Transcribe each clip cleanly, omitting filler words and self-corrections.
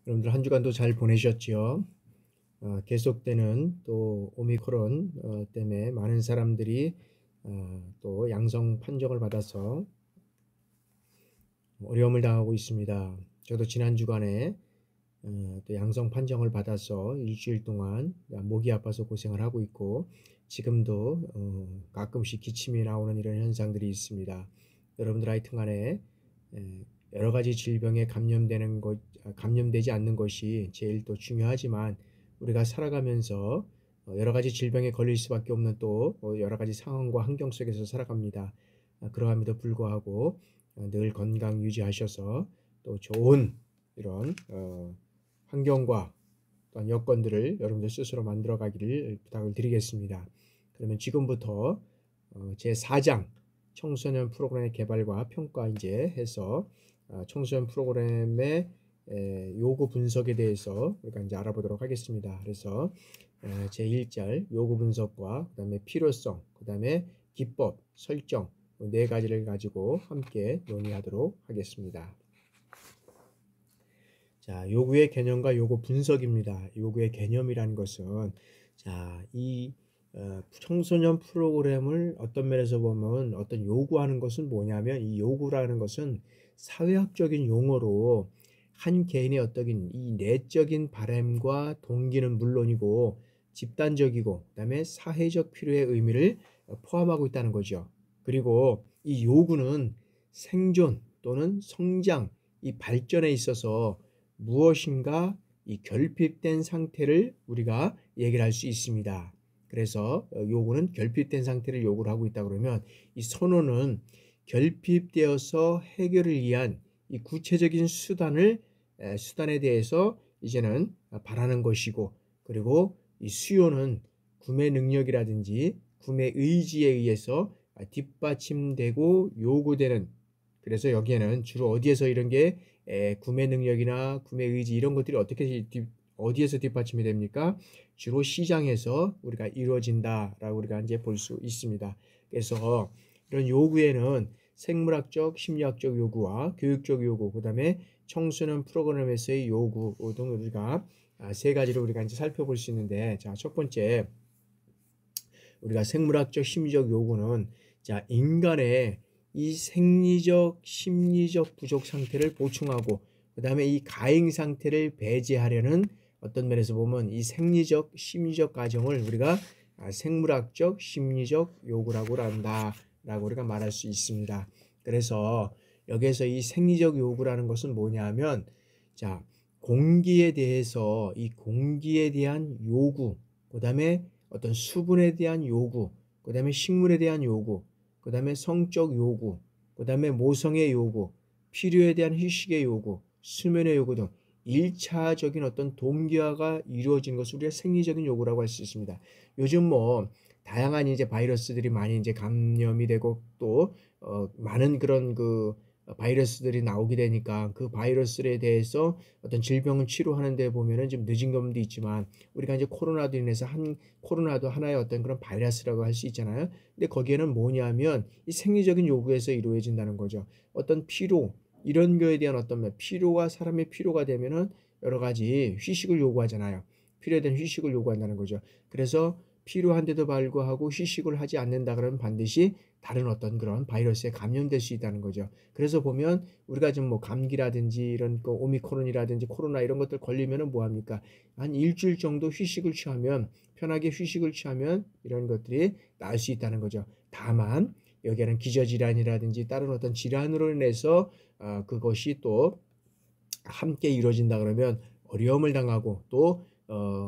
여러분들 한 주간도 잘 보내셨지요? 계속되는 또 오미크론 때문에 많은 사람들이 또 양성 판정을 받아서 어려움을 당하고 있습니다. 저도 지난 주간에 또 양성 판정을 받아서 일주일 동안 목이 아파서 고생을 하고 있고, 지금도 가끔씩 기침이 나오는 이런 현상들이 있습니다. 여러분들 하여튼간에 여러 가지 질병에 감염되지 않는 것이 제일 또 중요하지만, 우리가 살아가면서 여러 가지 질병에 걸릴 수밖에 없는 또 여러 가지 상황과 환경 속에서 살아갑니다. 그러함에도 불구하고 늘 건강 유지하셔서 또 좋은 이런 환경과 또한 여건들을 여러분들 스스로 만들어 가기를 부탁을 드리겠습니다. 그러면 지금부터 제4장 청소년 프로그램의 개발과 평가 이제 해서 청소년 프로그램의 요구 분석에 대해서 우리가 이제 알아보도록 하겠습니다. 그래서 제1절 요구 분석과 그다음에 필요성, 그다음에 기법, 설정 네 가지를 가지고 함께 논의하도록 하겠습니다. 자, 요구의 개념과 요구 분석입니다. 요구의 개념이라는 것은 이 청소년 프로그램을 어떤 면에서 보면 어떤 요구하는 것은 뭐냐면, 이 요구라는 것은 사회학적인 용어로 한 개인의 어떤 이 내적인 바람과 동기는 물론이고 집단적이고 그다음에 사회적 필요의 의미를 포함하고 있다는 거죠. 그리고 이 요구는 생존 또는 성장, 이 발전에 있어서 무엇인가 이 결핍된 상태를 우리가 얘기를 할 수 있습니다. 그래서 요구는 결핍된 상태를 요구를 하고 있다 그러면, 이 선호는 결핍되어서 해결을 위한 이 구체적인 수단에 대해서 이제는 바라는 것이고, 그리고 이 수요는 구매 능력이라든지 구매 의지에 의해서 뒷받침되고 요구되는, 그래서 여기에는 주로 어디에서 이런 게 구매 능력이나 구매 의지 이런 것들이 어디에서 뒷받침이 됩니까? 주로 시장에서 우리가 이루어진다라고 우리가 이제 볼 수 있습니다. 그래서 이런 요구에는 생물학적, 심리학적 요구와 교육적 요구, 그다음에 청소년 프로그램에서의 요구 등 우리가 세 가지로 우리가 이제 살펴볼 수 있는데, 자, 첫 번째 우리가 생물학적, 심리적 요구는 인간의 이 생리적, 심리적 부족 상태를 보충하고 그 다음에 이 가행 상태를 배제하려는 어떤 면에서 보면 이 생리적, 심리적 과정을 우리가 생물학적, 심리적 요구라고 한다라고 우리가 말할 수 있습니다. 그래서 여기에서 이 생리적 요구라는 것은 뭐냐면, 공기에 대해서 이 공기에 대한 요구, 그 다음에 어떤 수분에 대한 요구, 그 다음에 식물에 대한 요구, 그 다음에 성적 요구, 그 다음에 모성의 요구, 필요에 대한 휴식의 요구, 수면의 요구 등 1차적인 어떤 동기화가 이루어진 것을 우리가 생리적인 요구라고 할 수 있습니다. 요즘 뭐 다양한 이제 바이러스들이 많이 이제 감염이 되고 또 많은 그런 바이러스들이 나오게 되니까 그 바이러스에 대해서 어떤 질병을 치료하는 데 보면은 좀 늦은 점도 있지만, 우리가 이제 코로나로 인해서 코로나도 하나의 어떤 그런 바이러스라고 할 수 있잖아요. 근데 거기에는 뭐냐면 이 생리적인 요구에서 이루어진다는 거죠. 어떤 피로, 이런 거에 대한 어떤 피로가, 사람의 피로가 되면은 여러 가지 휴식을 요구하잖아요. 필요에 대한 휴식을 요구한다는 거죠. 그래서 필요한데도 불구하고 휴식을 하지 않는다 그러면 반드시 다른 어떤 그런 바이러스에 감염될 수 있다는 거죠. 그래서 보면 우리가 좀 뭐 감기라든지 이런 오미크론이라든지 코로나 이런 것들 걸리면은 뭐 합니까? 한 일주일 정도 편하게 휴식을 취하면 이런 것들이 나을 수 있다는 거죠. 다만 여기에는 기저질환이라든지 다른 어떤 질환으로 인해서 그것이 또 함께 이루어진다 그러면 어려움을 당하고 또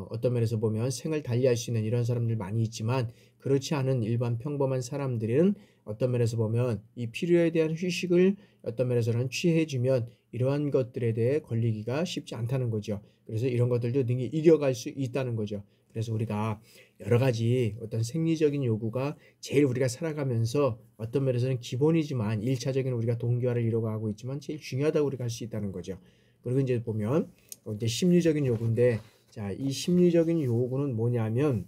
어떤 면에서 보면 생을 달리할 수 있는 이런 사람들 많이 있지만, 그렇지 않은 일반 평범한 사람들은 어떤 면에서 보면 이 필요에 대한 휴식을 어떤 면에서는 취해주면 이러한 것들에 대해 걸리기가 쉽지 않다는 거죠. 그래서 이런 것들도 능히 이겨갈 수 있다는 거죠. 그래서 우리가 여러 가지 어떤 생리적인 요구가 제일 우리가 살아가면서 어떤 면에서는 기본이지만 1차적인 우리가 동기화를 이뤄가고 있지만 제일 중요하다고 우리가 할 수 있다는 거죠. 그리고 이제 보면 이제 심리적인 요구인데, 이 심리적인 요구는 뭐냐면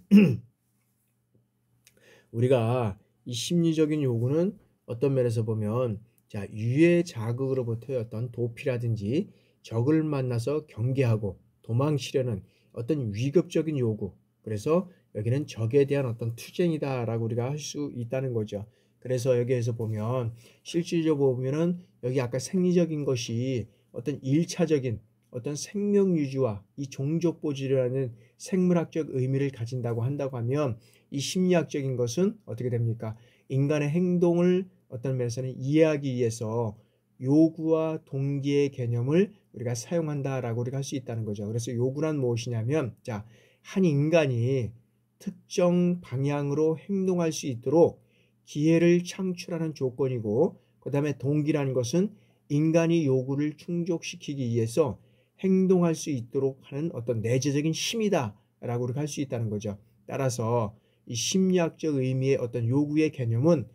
우리가 이 심리적인 요구는 어떤 면에서 보면 유해 자극으로부터의 어떤 도피라든지 적을 만나서 경계하고 도망치려는 어떤 위급적인 요구. 그래서 여기는 적에 대한 어떤 투쟁이다라고 우리가 할 수 있다는 거죠. 그래서 여기에서 보면 실질적으로 보면은 여기 아까 생리적인 것이 어떤 1차적인 어떤 생명 유지와 이 종족 보존이라는 생물학적 의미를 가진다고 한다고 하면 이 심리학적인 것은 어떻게 됩니까? 인간의 행동을 어떤 면에서는 이해하기 위해서 요구와 동기의 개념을 우리가 사용한다라고 우리가 할 수 있다는 거죠. 그래서 요구란 무엇이냐면 자, 한 인간이 특정 방향으로 행동할 수 있도록 기회를 창출하는 조건이고 그 다음에 동기라는 것은 인간이 요구를 충족시키기 위해서 행동할 수 있도록 하는 어떤 내재적인 힘이다 라고 우리가 할 수 있다는 거죠. 따라서 이 심리학적 의미의 어떤 요구의 개념은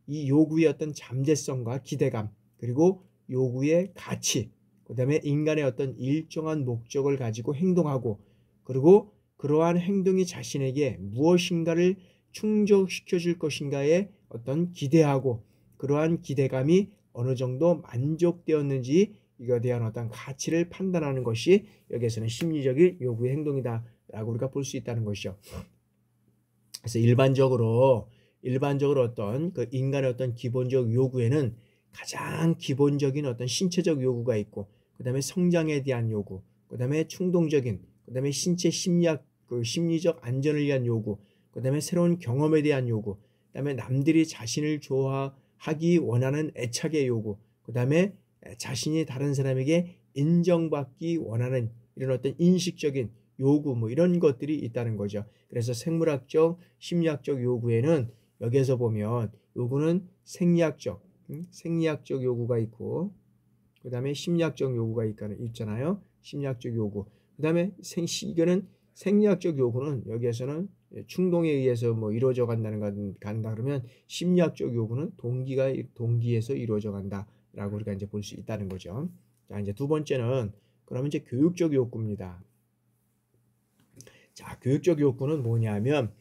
이 요구의 어떤 잠재성과 기대감 그리고 요구의 가치 그 다음에 인간의 어떤 일정한 목적을 가지고 행동하고 그리고 그러한 행동이 자신에게 무엇인가를 충족시켜 줄 것인가에 어떤 기대하고 그러한 기대감이 어느 정도 만족되었는지 이거에 대한 어떤 가치를 판단하는 것이 여기에서는 심리적인 요구의 행동이다 라고 우리가 볼 수 있다는 것이죠. 그래서 일반적으로 어떤 그 인간의 어떤 기본적 요구에는 가장 기본적인 어떤 신체적 요구가 있고 그 다음에 성장에 대한 요구 그 다음에 충동적인 그 다음에 신체 심리학 그 심리적 안전을 위한 요구 그 다음에 새로운 경험에 대한 요구 그 다음에 남들이 자신을 좋아하기 원하는 애착의 요구 그 다음에 자신이 다른 사람에게 인정받기 원하는 이런 어떤 인식적인 요구 뭐 이런 것들이 있다는 거죠. 그래서 생물학적 심리학적 요구에는 여기에서 보면 요구는 생리학적 요구가 있고 그 다음에 심리학적 요구가 있잖아요. 심리학적 요구 그 다음에 이거는 생리학적 요구는 여기에서는 충동에 의해서 뭐 이루어져 간다 그러면 심리학적 요구는 동기에서 이루어져 간다라고 우리가 이제 볼 수 있다는 거죠. 자, 이제 두 번째는 그러면 이제 교육적 욕구입니다. 자, 교육적 욕구는 뭐냐면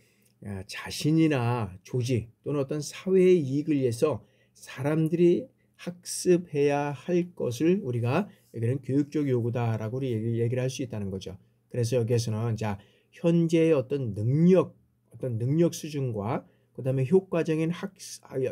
자신이나 조직 또는 어떤 사회의 이익을 위해서 사람들이 학습해야 할 것을 우리가 여기는 교육적 요구다라고 우리 얘기를 할 수 있다는 거죠. 그래서 여기에서는 자, 현재의 어떤 능력 수준과 그다음에 효과적인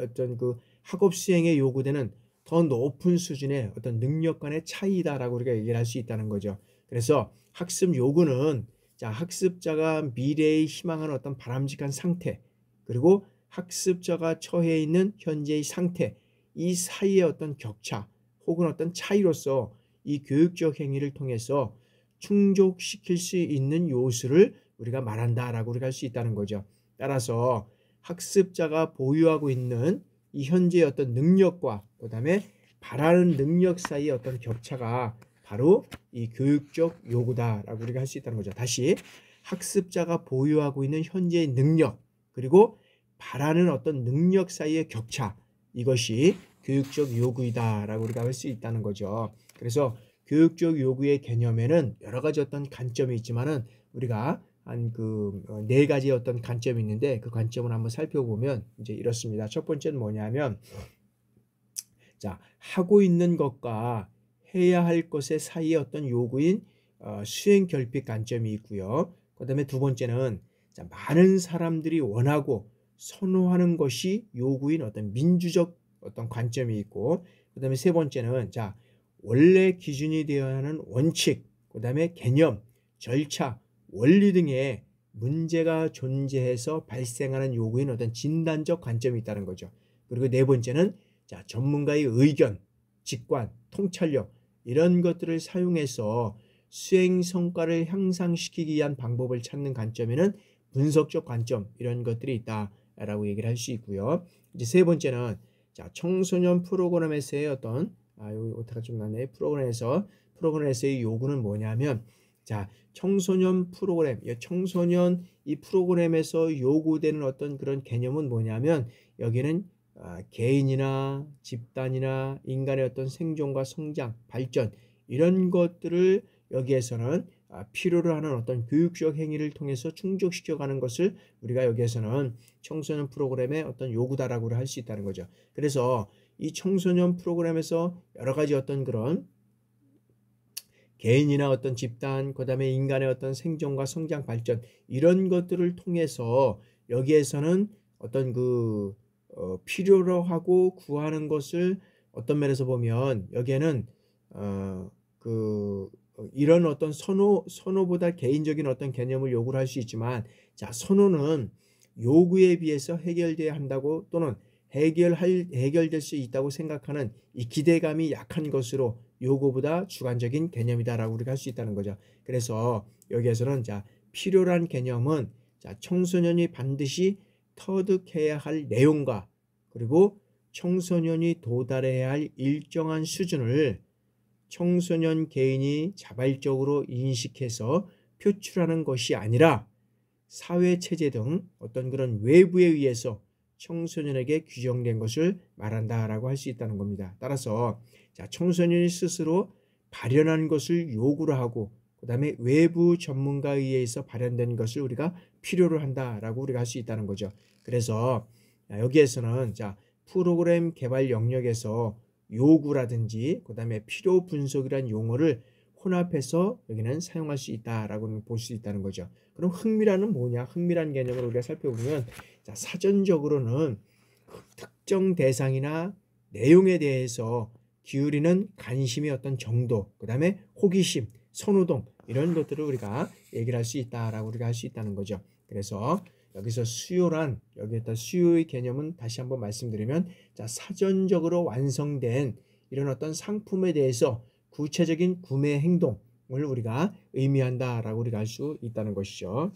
어떤 그 학업 수행에 요구되는 더 높은 수준의 어떤 능력 간의 차이다라고 우리가 얘기를 할 수 있다는 거죠. 그래서 학습 요구는 자, 학습자가 미래에 희망하는 어떤 바람직한 상태 그리고 학습자가 처해 있는 현재의 상태 이 사이의 어떤 격차 혹은 어떤 차이로서 이 교육적 행위를 통해서 충족시킬 수 있는 요소를 우리가 말한다라고 우리가 할 수 있다는 거죠. 따라서 학습자가 보유하고 있는 이 현재의 어떤 능력과 그 다음에 바라는 능력 사이의 어떤 격차가 바로 이 교육적 요구다라고 우리가 할 수 있다는 거죠. 다시 학습자가 보유하고 있는 현재의 능력 그리고 바라는 어떤 능력 사이의 격차 이것이 교육적 요구이다라고 우리가 할 수 있다는 거죠. 그래서 교육적 요구의 개념에는 여러 가지 어떤 관점이 있지만은 우리가 한 그 네 가지 어떤 관점이 있는데 그 관점을 한번 살펴보면 이제 이렇습니다. 첫 번째는 뭐냐면 자, 하고 있는 것과 해야 할 것의 사이의 어떤 요구인 수행 결핍 관점이 있고요. 그 다음에 두 번째는 자, 많은 사람들이 원하고 선호하는 것이 요구인 어떤 민주적 어떤 관점이 있고 그 다음에 세 번째는 자, 원래 기준이 되어야 하는 원칙, 그 다음에 개념, 절차, 원리 등의 문제가 존재해서 발생하는 요구인 어떤 진단적 관점이 있다는 거죠. 그리고 네 번째는 자, 전문가의 의견, 직관, 통찰력 이런 것들을 사용해서 수행 성과를 향상시키기 위한 방법을 찾는 관점에는 분석적 관점 이런 것들이 있다라고 얘기를 할 수 있고요. 이제 세 번째는 자, 청소년 프로그램에서의 어떤 여기 오타가 좀 나네. 프로그램에서의 요구는 뭐냐면 자, 청소년 프로그램, 청소년 이 프로그램에서 요구되는 어떤 그런 개념은 뭐냐면 여기는 개인이나 집단이나 인간의 어떤 생존과 성장, 발전 이런 것들을 여기에서는 필요로 하는 어떤 교육적 행위를 통해서 충족시켜가는 것을 우리가 여기에서는 청소년 프로그램의 어떤 요구다라고 할 수 있다는 거죠. 그래서 이 청소년 프로그램에서 여러 가지 어떤 그런 개인이나 어떤 집단, 그다음에 인간의 어떤 생존과 성장 발전 이런 것들을 통해서 여기에서는 어떤 필요로 하고 구하는 것을 어떤 면에서 보면 여기에는 이런 어떤 선호보다 개인적인 어떤 개념을 요구를 할 수 있지만, 자, 선호는 요구에 비해서 해결돼야 한다고 또는 해결될 수 있다고 생각하는 이 기대감이 약한 것으로 요구보다 주관적인 개념이다라고 우리가 할 수 있다는 거죠. 그래서 여기에서는 자, 필요란 개념은 자, 청소년이 반드시 터득해야 할 내용과 그리고 청소년이 도달해야 할 일정한 수준을 청소년 개인이 자발적으로 인식해서 표출하는 것이 아니라 사회체제 등 어떤 그런 외부에 의해서 청소년에게 규정된 것을 말한다라고 할 수 있다는 겁니다. 따라서 자, 청소년이 스스로 발현한 것을 요구를 하고 그 다음에 외부 전문가에 의해서 발현된 것을 우리가 필요로 한다라고 우리가 할 수 있다는 거죠. 그래서 여기에서는 자, 프로그램 개발 영역에서 요구라든지 그 다음에 필요 분석이라는 용어를 혼합해서 여기는 사용할 수 있다라고 볼 수 있다는 거죠. 그럼 흥미란은 뭐냐? 흥미란 개념을 우리가 살펴보면 자, 사전적으로는 특정 대상이나 내용에 대해서 기울이는 관심의 어떤 정도, 그 다음에 호기심, 선호동 이런 것들을 우리가 얘기를 할 수 있다라고 우리가 할 수 있다는 거죠. 그래서 여기서 수요란 여기에다 수요의 개념은 다시 한번 말씀드리면 자, 사전적으로 완성된 이런 어떤 상품에 대해서 구체적인 구매 행동을 우리가 의미한다라고 우리가 할 수 있다는 것이죠.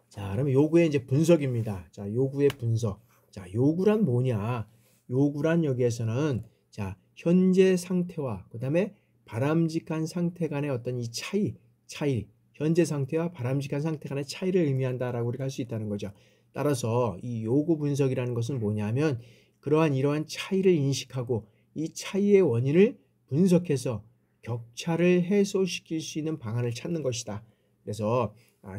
자, 그러면 요구의 이제 분석입니다. 자, 요구의 분석. 자, 요구란 뭐냐? 요구란 여기에서는 자, 현재 상태와 그다음에 바람직한 상태 간의 어떤 이 차이, 현재 상태와 바람직한 상태 간의 차이를 의미한다라고 우리가 할 수 있다는 거죠. 따라서 이 요구 분석이라는 것은 뭐냐면 이러한 차이를 인식하고 이 차이의 원인을 분석해서 격차를 해소시킬 수 있는 방안을 찾는 것이다. 그래서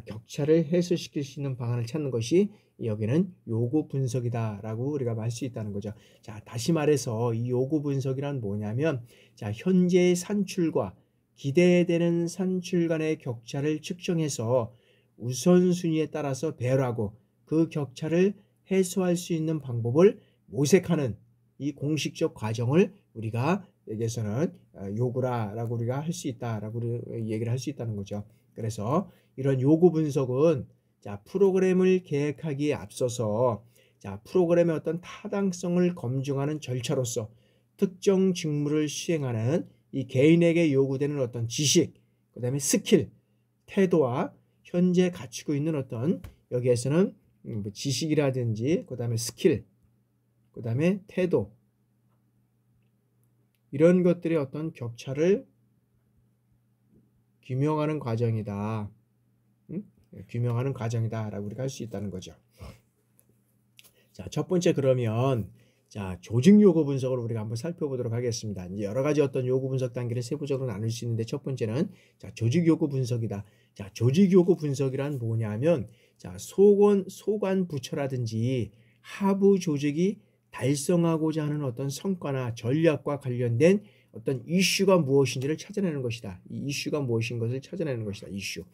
격차를 해소시킬 수 있는 방안을 찾는 것이 여기는 요구 분석이다라고 우리가 말 수 있다는 거죠. 자, 다시 말해서 이 요구 분석이란 뭐냐면 자, 현재의 산출과 기대되는 산출 간의 격차를 측정해서 우선순위에 따라서 배열하고 그 격차를 해소할 수 있는 방법을 모색하는 이 공식적 과정을 우리가 여기에서는 요구라라고 우리가 할 수 있다라고 얘기를 할 수 있다는 거죠. 그래서 이런 요구 분석은 자, 프로그램을 계획하기에 앞서서 자, 프로그램의 어떤 타당성을 검증하는 절차로서 특정 직무를 수행하는 이 개인에게 요구되는 어떤 지식, 그 다음에 스킬, 태도와 현재 갖추고 있는 어떤 여기에서는 지식이라든지 그 다음에 스킬, 그 다음에 태도 이런 것들의 어떤 격차를 규명하는 과정이다. 규명하는 과정이다라고 우리가 할 수 있다는 거죠. 자, 첫 번째 그러면 자, 조직 요구 분석을 우리가 한번 살펴보도록 하겠습니다. 이제 여러 가지 어떤 요구 분석 단계를 세부적으로 나눌 수 있는데 첫 번째는 자, 조직 요구 분석이다. 자, 조직 요구 분석이란 뭐냐면 자, 소관 부처라든지 하부 조직이 달성하고자 하는 어떤 성과나 전략과 관련된 어떤 이슈가 무엇인지를 찾아내는 것이다. 이 이슈가 무엇인 것을 찾아내는 것이다. 이슈.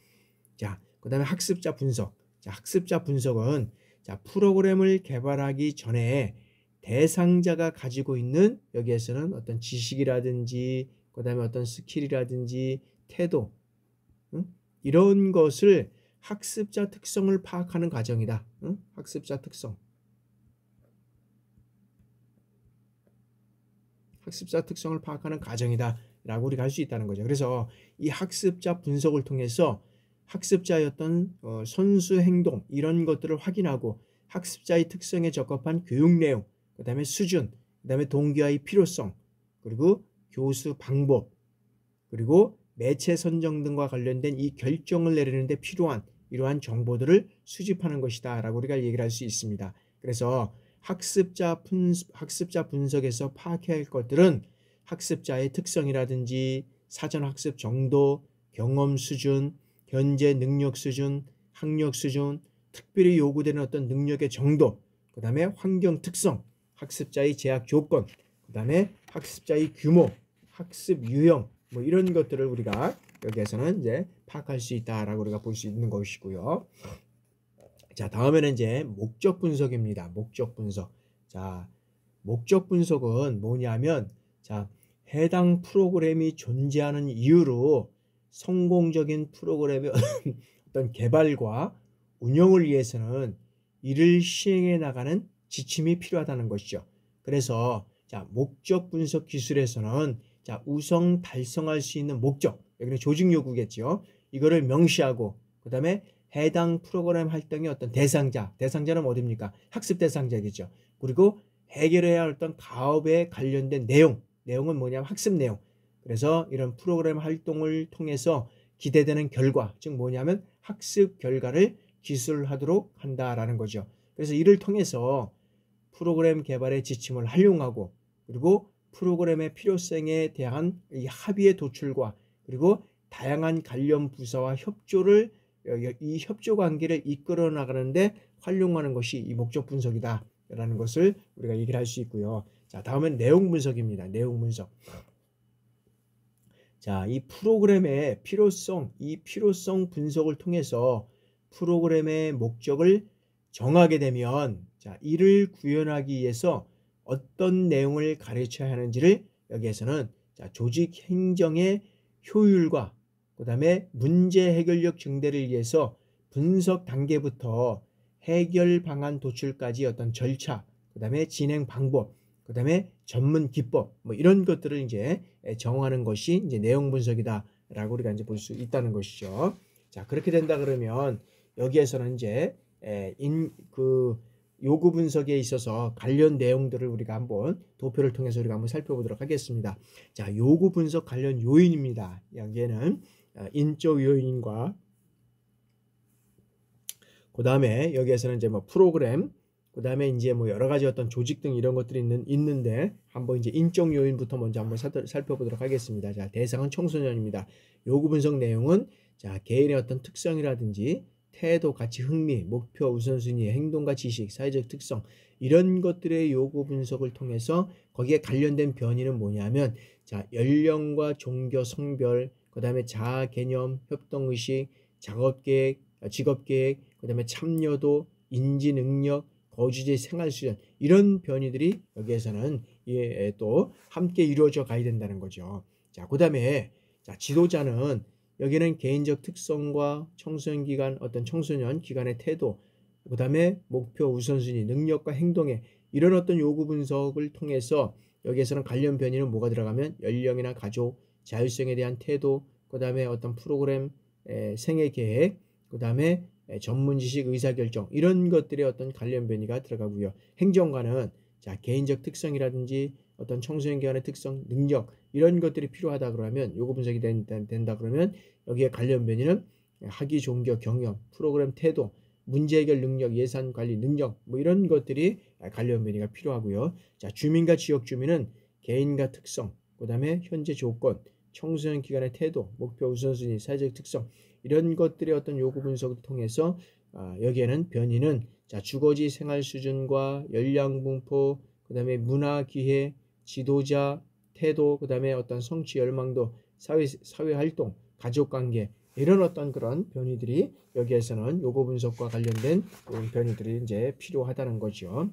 자, 그다음에 학습자 분석. 자, 학습자 분석은 자, 프로그램을 개발하기 전에 대상자가 가지고 있는 여기에서는 어떤 지식이라든지 그다음에 어떤 스킬이라든지 태도 이런 것을 학습자 특성을 파악하는 과정이다. 학습자 특성. 학습자 특성을 파악하는 과정이다 라고 우리가 할 수 있다는 거죠. 그래서 이 학습자 분석을 통해서 학습자의 어떤 선수 행동 이런 것들을 확인하고 학습자의 특성에 적합한 교육 내용, 그 다음에 수준, 그 다음에 동기화의 필요성, 그리고 교수 방법, 그리고 매체 선정 등과 관련된 이 결정을 내리는 데 필요한 이러한 정보들을 수집하는 것이다 라고 우리가 얘기를 할 수 있습니다. 그래서 학습자 분석에서 파악해야 할 것들은 학습자의 특성이라든지 사전 학습 정도, 경험 수준, 현재 능력 수준, 학력 수준, 특별히 요구되는 어떤 능력의 정도, 그 다음에 환경 특성, 학습자의 재학 조건, 그 다음에 학습자의 규모, 학습 유형 뭐 이런 것들을 우리가 여기에서는 이제 파악할 수 있다라고 우리가 볼 수 있는 것이고요. 자, 다음에는 이제 목적 분석입니다. 목적 분석. 자, 목적 분석은 뭐냐면, 자, 해당 프로그램이 존재하는 이유로 성공적인 프로그램의 어떤 개발과 운영을 위해서는 이를 시행해 나가는 지침이 필요하다는 것이죠. 그래서 자, 목적 분석 기술에서는 자, 우선 달성할 수 있는 목적, 여기는 조직 요구겠죠. 이거를 명시하고 그다음에 해당 프로그램 활동의 어떤 대상자는 어디입니까? 학습 대상자겠죠. 그리고 해결해야 할 어떤 가업에 관련된 내용은 뭐냐면 학습 내용. 그래서 이런 프로그램 활동을 통해서 기대되는 결과, 즉 뭐냐면 학습 결과를 기술하도록 한다라는 거죠. 그래서 이를 통해서 프로그램 개발의 지침을 활용하고 그리고 프로그램의 필요성에 대한 이 합의의 도출과 그리고 다양한 관련 부서와 협조를 이 협조 관계를 이끌어 나가는데 활용하는 것이 이 목적 분석이다 라는 것을 우리가 얘기를 할 수 있고요. 자, 다음은 내용 분석입니다. 내용 분석. 자, 이 프로그램의 이 필요성 분석을 통해서 프로그램의 목적을 정하게 되면 자, 이를 구현하기 위해서 어떤 내용을 가르쳐야 하는지를 여기에서는 자, 조직 행정의 효율과 그 다음에 문제 해결력 증대를 위해서 분석 단계부터 해결 방안 도출까지 어떤 절차, 그 다음에 진행 방법, 그 다음에 전문 기법, 뭐 이런 것들을 이제 정하는 것이 이제 내용 분석이다라고 우리가 이제 볼 수 있다는 것이죠. 자, 그렇게 된다 그러면 여기에서는 이제 요구 분석에 있어서 관련 내용들을 우리가 한번 도표를 통해서 우리가 한번 살펴보도록 하겠습니다. 자, 요구 분석 관련 요인입니다. 여기에는 인적 요인과 그 다음에 여기에서는 이제 뭐 프로그램, 그 다음에 이제 뭐 여러 가지 어떤 조직 등 이런 것들이 있는데 한번 이제 인적 요인부터 먼저 한번 살펴보도록 하겠습니다. 자, 대상은 청소년입니다. 요구 분석 내용은 자, 개인의 어떤 특성이라든지 태도, 가치, 흥미, 목표, 우선순위, 행동과 지식, 사회적 특성 이런 것들의 요구 분석을 통해서 거기에 관련된 변이는 뭐냐면 자, 연령과 종교, 성별, 그 다음에 자아 개념, 협동의식, 작업계획, 직업계획, 그 다음에 참여도, 인지 능력, 거주지 생활 수준 이런 변이들이 여기에서는 또 함께 이루어져 가야 된다는 거죠. 자, 그 다음에 자, 지도자는 여기는 개인적 특성과 청소년 기간 어떤 청소년 기간의 태도, 그 다음에 목표, 우선순위, 능력과 행동에 이런 어떤 요구 분석을 통해서 여기에서는 관련 변이는 뭐가 들어가면 연령이나 가족, 자율성에 대한 태도, 그 다음에 어떤 프로그램 생애 계획, 그 다음에 전문 지식, 의사결정 이런 것들의 어떤 관련 변이가 들어가고요. 행정관은 자, 개인적 특성이라든지 어떤 청소년 기간의 특성, 능력 이런 것들이 필요하다 그러면 요구 분석이 된다 그러면 여기에 관련 변이는 학위, 종교, 경험, 프로그램 태도, 문제 해결 능력, 예산 관리 능력 뭐 이런 것들이 관련 변이가 필요하고요. 자, 주민과 지역 주민은 개인과 특성, 그 다음에 현재 조건, 청소년 기간의 태도, 목표 우선순위, 사회적 특성 이런 것들의 어떤 요구 분석을 통해서 여기에는 변이는 자, 주거지 생활 수준과 연령 분포, 그 다음에 문화 기회, 지도자 태도, 그 다음에 어떤 성취 열망도, 사회 활동, 가족 관계 이런 어떤 그런 변이들이 여기에서는 요구 분석과 관련된 변이들이 이제 필요하다는 거죠.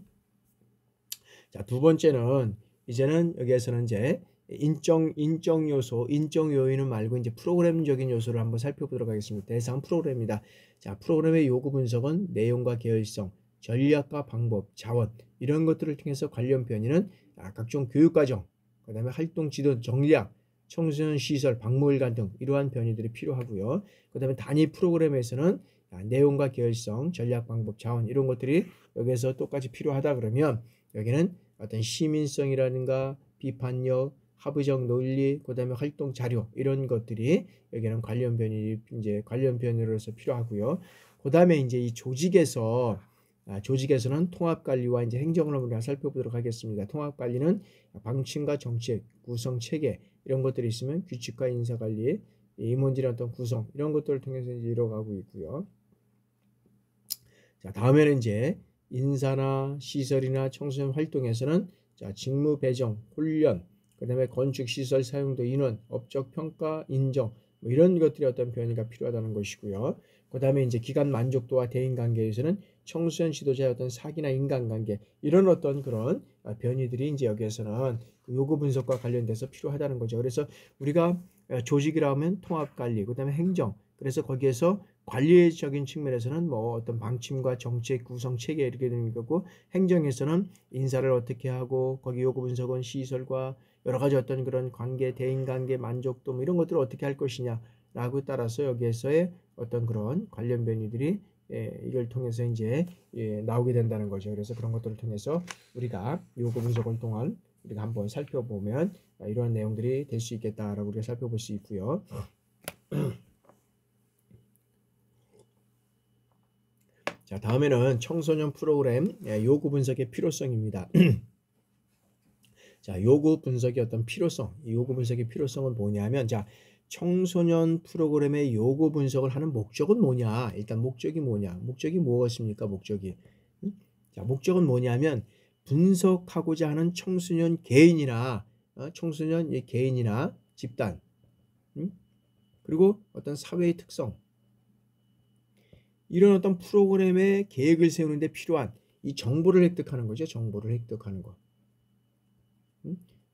자, 두 번째는 이제는 여기에서는 이제 인적 요소, 인적 요인은 말고 이제 프로그램적인 요소를 한번 살펴보도록 하겠습니다. 대상 프로그램입니다. 자, 프로그램의 요구 분석은 내용과 계열성, 전략과 방법, 자원 이런 것들을 통해서 관련 변이는 각종 교육과정, 그 다음에 활동 지도 전략, 청소년 시설, 박물관 등 이러한 변이들이 필요하고요. 그 다음에 단위 프로그램에서는 내용과 계열성, 전략, 방법, 자원 이런 것들이 여기에서 똑같이 필요하다 그러면 여기는 어떤 시민성이라든가 비판력, 하부적 논리, 그 다음에 활동 자료 이런 것들이 여기는 관련 변이로서 필요하고요. 그 다음에 이제 이 조직에서는 통합관리와 이제 행정을 우리가 살펴보도록 하겠습니다. 통합관리는 방침과 정책, 구성 체계 이런 것들이 있으면 규칙과 인사관리, 임원진의 어떤 구성 이런 것들을 통해서 이제 이뤄가고 있고요. 자, 다음에는 이제 인사나 시설이나 청소년 활동에서는 자, 직무 배정, 훈련, 그다음에 건축 시설 사용도 인원, 업적 평가 인정 뭐 이런 것들이 어떤 변이가 필요하다는 것이고요. 그다음에 이제 기간 만족도와 대인 관계에서는 청소년 지도자의 어떤 사기나 인간관계 이런 어떤 그런 변이들이 이제 여기에서는 요구 분석과 관련돼서 필요하다는 거죠. 그래서 우리가 조직이라면 통합 관리, 그다음에 행정. 그래서 거기에서 관리적인 측면에서는 뭐 어떤 방침과 정책 구성 체계 이렇게 되는 거고, 행정에서는 인사를 어떻게 하고 거기 요구 분석은 시설과 여러 가지 어떤 그런 관계, 대인 관계 만족도 뭐 이런 것들을 어떻게 할 것이냐라고 따라서 여기에서의 어떤 그런 관련 변이들이 이걸 통해서 이제 나오게 된다는 거죠. 그래서 그런 것들을 통해서 우리가 요구 분석을 통한 우리가 한번 살펴보면 이러한 내용들이 될 수 있겠다라고 우리가 살펴볼 수 있고요. 자, 다음에는 청소년 프로그램 요구 분석의 필요성입니다. 자, 요구 분석의 어떤 필요성, 이 요구 분석의 필요성은 뭐냐면, 자, 청소년 프로그램의 요구 분석을 하는 목적은 뭐냐? 일단 목적이 뭐냐? 목적이 무엇입니까? 목적이. 자, 목적은 뭐냐면 분석하고자 하는 청소년 개인이나 청소년 개인이나 집단, 그리고 어떤 사회의 특성, 이런 어떤 프로그램의 계획을 세우는데 필요한 이 정보를 획득하는 거죠. 정보를 획득하는 거.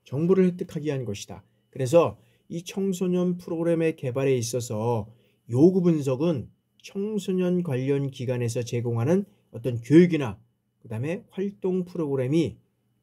정보를 획득하기 위한 것이다. 그래서 이 청소년 프로그램의 개발에 있어서 요구 분석은 청소년 관련 기관에서 제공하는 어떤 교육이나 그 다음에 활동 프로그램이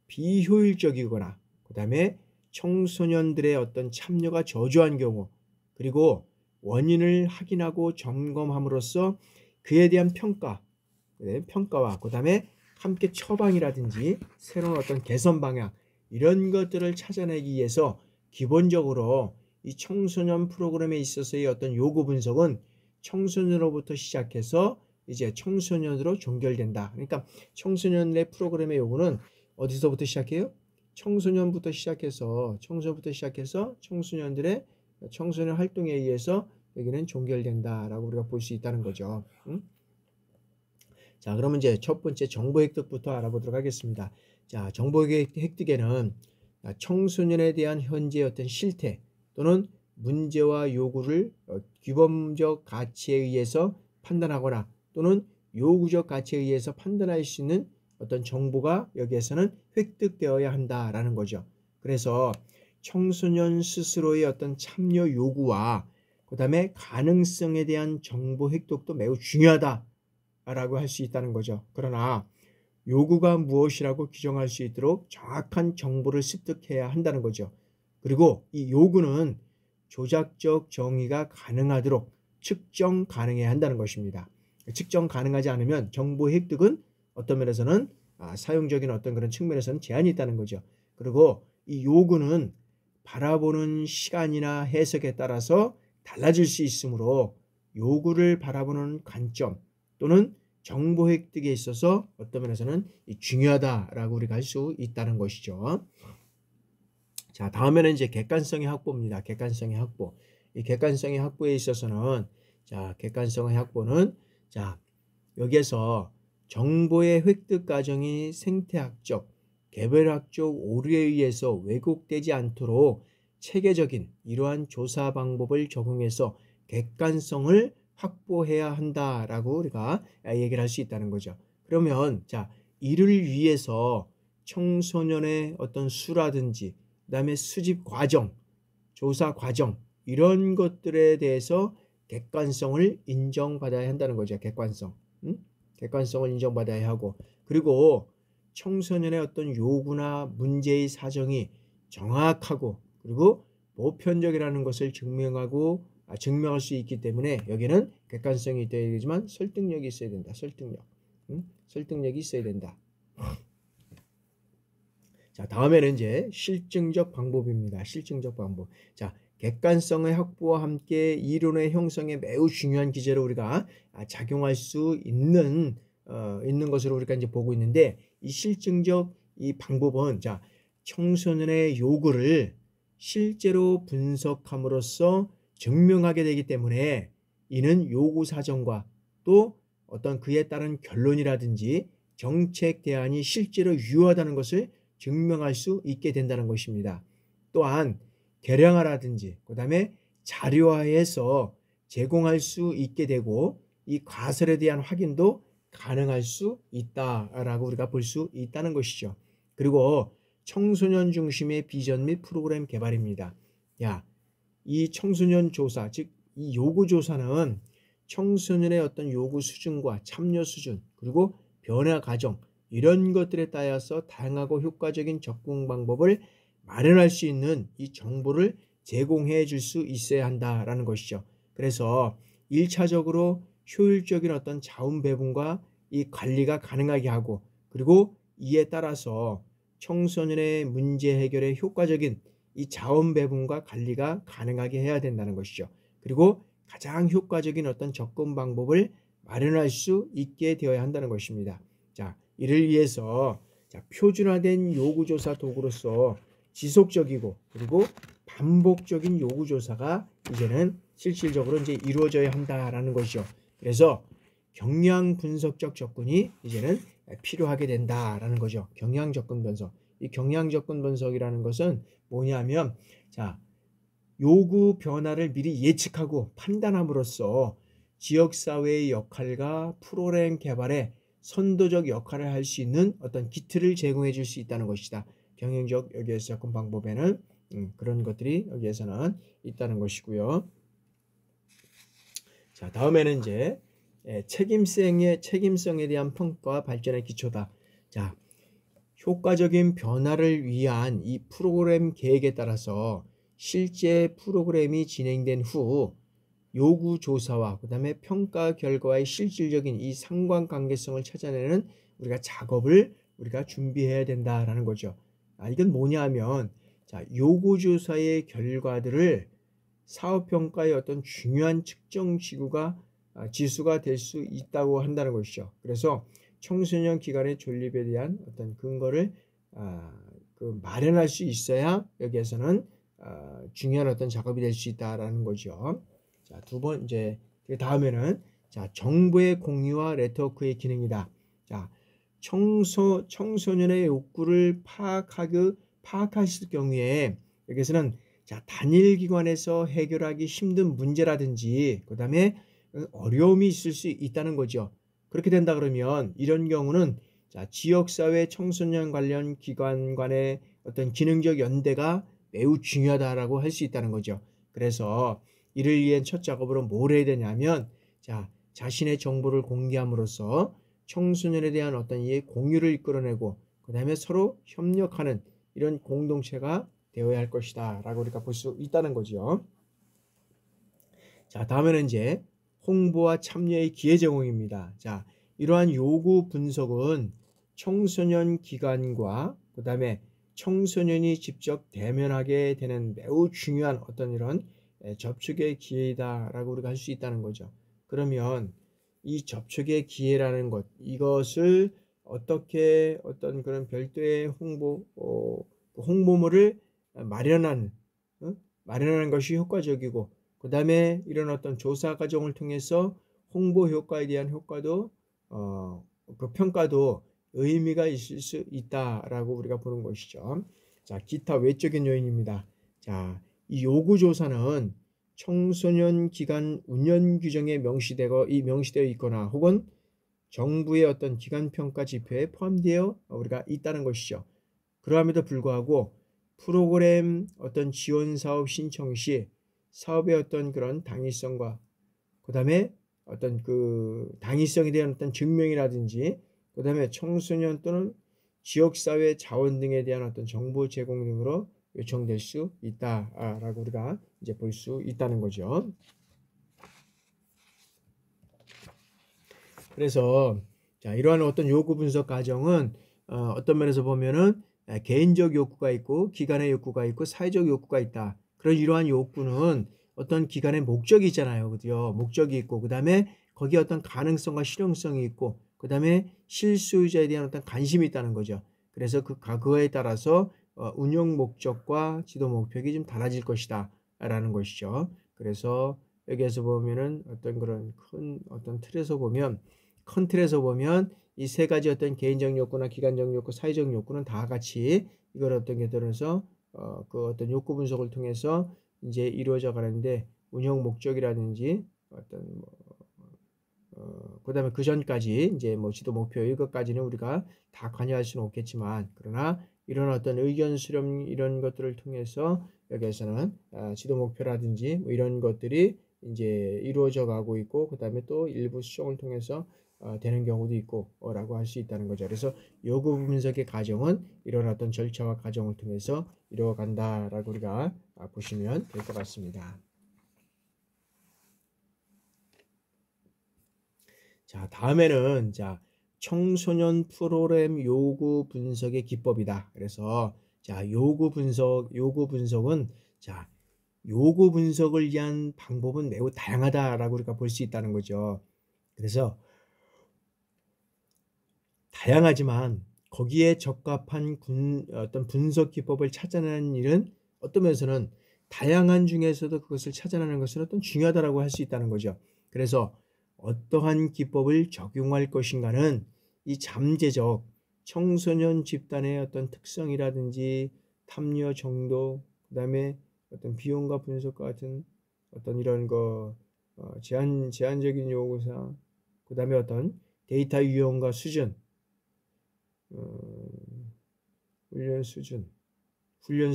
비효율적이거나 그 다음에 청소년들의 어떤 참여가 저조한 경우, 그리고 원인을 확인하고 점검함으로써 그에 대한 평가와 그 다음에 함께 처방이라든지 새로운 어떤 개선 방향 이런 것들을 찾아내기 위해서 기본적으로 이 청소년 프로그램에 있어서의 어떤 요구 분석은 청소년으로부터 시작해서 이제 청소년으로 종결된다. 그러니까 청소년의 프로그램의 요구는 어디서부터 시작해요? 청소년부터 시작해서 청소년들의 청소년 활동에 의해서 여기는 종결된다라고 우리가 볼 수 있다는 거죠. 자, 그러면 이제 첫 번째 정보 획득부터 알아보도록 하겠습니다. 자, 정보 획득에는 청소년에 대한 현재 어떤 실태 또는 문제와 요구를 규범적 가치에 의해서 판단하거나 또는 요구적 가치에 의해서 판단할 수 있는 어떤 정보가 여기에서는 획득되어야 한다라는 거죠. 그래서 청소년 스스로의 어떤 참여 요구와 그 다음에 가능성에 대한 정보 획득도 매우 중요하다라고 할 수 있다는 거죠. 그러나 요구가 무엇이라고 규정할 수 있도록 정확한 정보를 습득해야 한다는 거죠. 그리고 이 요구는 조작적 정의가 가능하도록 측정 가능해야 한다는 것입니다. 측정 가능하지 않으면 정보 획득은 어떤 면에서는 사용적인 어떤 그런 측면에서는 제한이 있다는 거죠. 그리고 이 요구는 바라보는 시간이나 해석에 따라서 달라질 수 있으므로 요구를 바라보는 관점 또는 정보 획득에 있어서 어떤 면에서는 중요하다라고 우리가 할 수 있다는 것이죠. 자, 다음에는 이제 객관성의 확보입니다. 객관성의 확보. 이 객관성의 확보에 있어서는 객관성의 확보는 여기에서 정보의 획득 과정이 생태학적, 개별학적 오류에 의해서 왜곡되지 않도록 체계적인 이러한 조사 방법을 적용해서 객관성을 확보해야 한다라고 우리가 얘기를 할 수 있다는 거죠. 그러면 이를 위해서 청소년의 어떤 수라든지 그다음에 수집 과정, 조사 과정 이런 것들에 대해서 객관성을 인정받아야 한다는 거죠. 객관성을 인정받아야 하고, 그리고 청소년의 어떤 요구나 문제의 사정이 정확하고 그리고 보편적이라는 것을 증명할 수 있기 때문에 여기는 객관성이 있어야 되지만 설득력이 있어야 된다. 설득력이 있어야 된다. 자, 다음에는 이제 실증적 방법입니다. 실증적 방법. 자, 객관성의 확보와 함께 이론의 형성에 매우 중요한 기제로 우리가 작용할 수 있는 것으로 우리가 이제 보고 있는데, 이 실증적 이 방법은 청소년의 요구를 실제로 분석함으로써 증명하게 되기 때문에 이는 요구 사정과 또 어떤 그에 따른 결론이라든지 정책 대안이 실제로 유효하다는 것을 증명할 수 있게 된다는 것입니다. 또한 개량화라든지 그다음에 자료화해서 제공할 수 있게 되고 이 가설에 대한 확인도 가능할 수 있다라고 우리가 볼 수 있다는 것이죠. 그리고 청소년 중심의 비전 및 프로그램 개발입니다. 이 청소년 조사, 즉 이 요구 조사는 청소년의 어떤 요구 수준과 참여 수준 그리고 변화 과정 이런 것들에 따라서 다양하고 효과적인 접근 방법을 마련할 수 있는 이 정보를 제공해 줄 수 있어야 한다라는 것이죠. 그래서 1차적으로 효율적인 어떤 자원 배분과 이 관리가 가능하게 하고 그리고 이에 따라서 청소년의 문제 해결에 효과적인 이 자원 배분과 관리가 가능하게 해야 된다는 것이죠. 그리고 가장 효과적인 어떤 접근 방법을 마련할 수 있게 되어야 한다는 것입니다. 이를 위해서 표준화된 요구조사 도구로서 지속적이고 그리고 반복적인 요구조사가 이제는 실질적으로 이제 이루어져야 한다라는 것이죠. 그래서 경향 분석적 접근이 이제는 필요하게 된다라는 거죠. 경향 접근 분석. 이 경향 접근 분석이라는 것은 뭐냐면 요구 변화를 미리 예측하고 판단함으로써 지역사회의 역할과 프로그램 개발에 선도적 역할을 할 수 있는 어떤 기틀을 제공해 줄 수 있다는 것이다. 경영적 여기에서 접근 방법에는 그런 것들이 여기에서는 있다는 것이고요. 다음에는 이제 책임성에 대한 평가와 발전의 기초다. 효과적인 변화를 위한 이 프로그램 계획에 따라서 실제 프로그램이 진행된 후 요구 조사와 그 다음에 평가 결과의 실질적인 이 상관관계성을 찾아내는 우리가 작업을 우리가 준비해야 된다라는 거죠. 이건 뭐냐면 요구 조사의 결과들을 사업평가의 어떤 중요한 측정 지수가 될 수 있다고 한다는 것이죠. 그래서 청소년 기관의 존립에 대한 어떤 근거를 마련할 수 있어야 여기에서는 중요한 어떤 작업이 될 수 있다라는 거죠. 그 다음에는 정보의 공유와 네트워크의 기능이다. 청소년의 욕구를 파악하실 경우에 여기서는 단일 기관에서 해결하기 힘든 문제라든지 그 다음에 어려움이 있을 수 있다는 거죠. 그렇게 된다 그러면 이런 경우는 지역사회 청소년 관련 기관 간의 어떤 기능적 연대가 매우 중요하다라고 할 수 있다는 거죠. 그래서 이를 위한 첫 작업으로 뭘 해야 되냐면 자신의 정보를 공개함으로써 청소년에 대한 어떤 이 공유를 이끌어내고 그 다음에 서로 협력하는 이런 공동체가 되어야 할 것이다 라고 우리가 볼 수 있다는 거죠. 다음에는 이제 홍보와 참여의 기회 제공입니다. 이러한 요구 분석은 청소년 기관과 그 다음에 청소년이 직접 대면하게 되는 매우 중요한 어떤 이런 접촉의 기회다라고 우리가 할 수 있다는 거죠. 그러면 이 접촉의 기회라는 것, 이것을 어떻게 어떤 그런 별도의 홍보물을 마련하는 것이 효과적이고 그 다음에 이런 어떤 조사 과정을 통해서 홍보 효과에 대한 효과도 그 평가도 의미가 있을 수 있다라고 우리가 보는 것이죠. 기타 외적인 요인입니다. 이 요구 조사는 청소년 기관 운영 규정에 명시되어 있거나 혹은 정부의 어떤 기관 평가 지표에 포함되어 우리가 있다는 것이죠. 그러함에도 불구하고 프로그램 어떤 지원 사업 신청 시 사업의 어떤 그런 당위성과 그 다음에 어떤 그 당위성에 대한 어떤 증명이라든지 그 다음에 청소년 또는 지역사회 자원 등에 대한 어떤 정보 제공 등으로 요청될 수 있다라고 우리가 이제 볼 수 있다는 거죠. 그래서 이러한 어떤 요구 분석 과정은 어떤 면에서 보면은 개인적 욕구가 있고 기관의 욕구가 있고 사회적 욕구가 있다. 그런 이러한 욕구는 어떤 기관의 목적이 있잖아요. 그죠? 목적이 있고 그 다음에 거기에 어떤 가능성과 실용성이 있고 그 다음에 실수요자에 대한 어떤 관심이 있다는 거죠. 그래서 그거에 따라서 운영 목적과 지도 목표가 좀 달라질 것이다 라는 것이죠. 그래서 여기에서 보면은 어떤 그런 큰 어떤 틀에서 보면 이 세 가지 어떤 개인적 욕구나 기관적 욕구, 사회적 욕구는 다 같이 이걸 어떤 게 들어서 그 어떤 욕구 분석을 통해서 이제 이루어져 가는데 운영 목적이라든지 어떤 그다음에 그 전까지 이제 뭐 지도 목표 이것까지는 우리가 다 관여할 수는 없겠지만 그러나 이런 어떤 의견 수렴 이런 것들을 통해서 여기에서는 지도 목표라든지 뭐 이런 것들이 이제 이루어져 가고 있고 그다음에 또 일부 수정을 통해서 되는 경우도 있고 라고 할 수 있다는 거죠. 그래서 요구 분석의 과정은 이런 어떤 절차와 과정을 통해서 이루어간다라고 우리가 보시면 될 것 같습니다. 자, 다음에는 자, 청소년 프로그램 요구 분석의 기법이다. 그래서 자, 요구 분석은 자, 요구 분석을 위한 방법은 매우 다양하다라고 우리가 볼 수 있다는 거죠. 그래서 다양하지만 거기에 적합한 어떤 분석 기법을 찾아내는 일은 어떤 면에서는 다양한 중에서도 그것을 찾아내는 것은 어떤 중요하다라고 할 수 있다는 거죠. 그래서 어떠한 기법을 적용할 것인가는 이 잠재적 청소년 집단의 어떤 특성이라든지 탐려 정도, 그다음에 어떤 비용과 분석과 같은 어떤 이런 제한적인 요구사항, 그다음에 어떤 데이터 유형과 수준, 훈련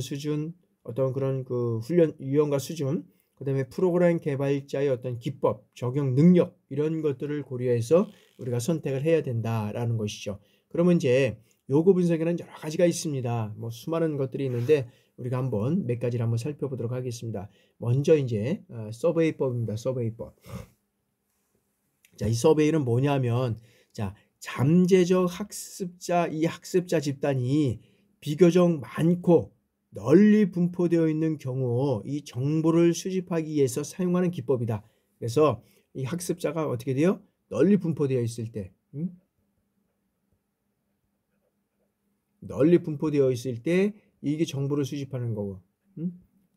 수준, 어떤 그런 그 훈련 유형과 수준, 그다음에 프로그램 개발자의 어떤 기법, 적용 능력 이런 것들을 고려해서 우리가 선택을 해야 된다라는 것이죠. 그러면 이제 요구 분석에는 여러 가지가 있습니다. 뭐 수많은 것들이 있는데 우리가 한번 몇 가지를 한번 살펴보도록 하겠습니다. 먼저 이제 서베이법입니다. 서베이법. 자, 이 서베이는 뭐냐면 자, 잠재적 학습자 이 학습자 집단이 비교적 많고 널리 분포되어 있는 경우 이 정보를 수집하기 위해서 사용하는 기법이다. 그래서 이 학습자가 어떻게 돼요? 널리 분포되어 있을 때, 널리 분포되어 있을 때 이게 정보를 수집하는 거고,